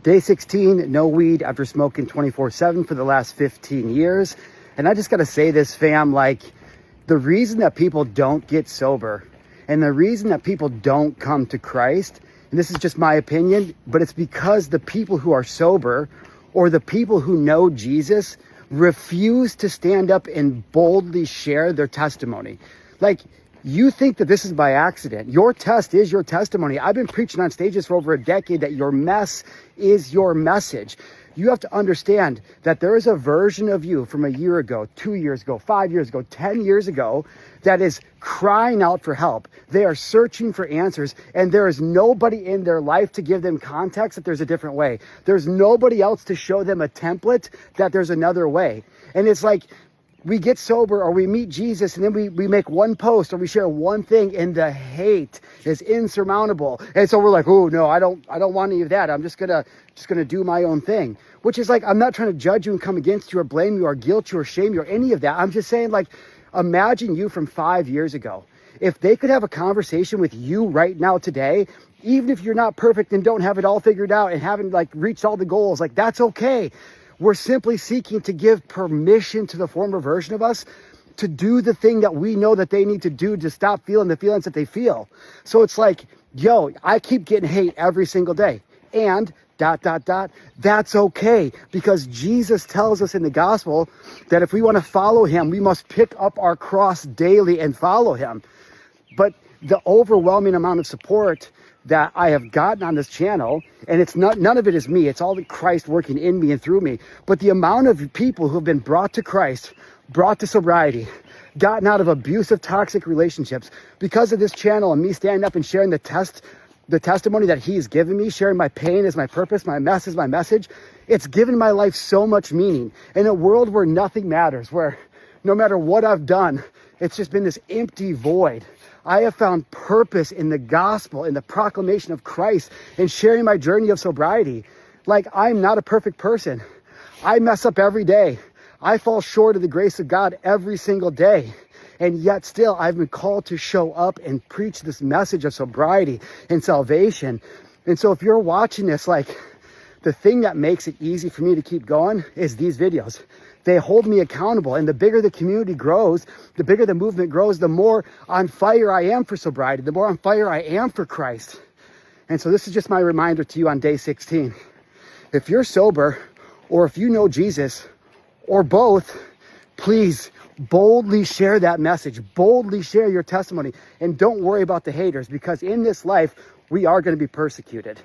Day 16, no weed after smoking 24/7 for the last 15 years. And I just got to say this, fam, like the reason that people don't get sober and the reason that people don't come to Christ, and this is just my opinion, but it's because the people who are sober or the people who know Jesus refuse to stand up and boldly share their testimony. Like, you think that this is by accident. Your test is your testimony. I've been preaching on stages for over a decade that your mess is your message. You have to understand that there is a version of you from a year ago, 2 years ago, 5 years ago, 10 years ago that is crying out for help. They are searching for answers, and there is nobody in their life to give them context that there's a different way. There's nobody else to show them a template that there's another way. And it's like, we get sober or we meet Jesus and then we make one post or we share one thing and the hate is insurmountable. And so we're like, oh no, I don't want any of that. I'm just gonna do my own thing. Which is like, I'm not trying to judge you and come against you or blame you or guilt you or shame you or any of that. I'm just saying, like, imagine you from 5 years ago. If they could have a conversation with you right now today, even if you're not perfect and don't have it all figured out and haven't like reached all the goals, like that's okay. We're simply seeking to give permission to the former version of us to do the thing that we know that they need to do to stop feeling the feelings that they feel. So it's like, yo, I keep getting hate every single day. And ... that's okay, because Jesus tells us in the gospel that if we want to follow him, we must pick up our cross daily and follow him. But the overwhelming amount of support that I have gotten on this channel, and it's not, none of it is me, it's all Christ working in me and through me, but the amount of people who have been brought to Christ, brought to sobriety, gotten out of abusive, toxic relationships because of this channel and me standing up and sharing the testimony that he's given me, sharing my pain as my purpose, my mess is my message. It's given my life so much meaning. In a world where nothing matters, where no matter what I've done, it's just been this empty void. I have found purpose in the gospel, in the proclamation of Christ, and sharing my journey of sobriety. Like, I'm not a perfect person. I mess up every day. I fall short of the grace of God every single day. And yet still, I've been called to show up and preach this message of sobriety and salvation. And so if you're watching this, like, the thing that makes it easy for me to keep going is these videos. They hold me accountable. And the bigger the community grows, the bigger the movement grows, the more on fire I am for sobriety, the more on fire I am for Christ. And so this is just my reminder to you on day 16. If you're sober, or if you know Jesus, or both, please boldly share that message. Boldly share your testimony. And don't worry about the haters, because in this life, we are going to be persecuted.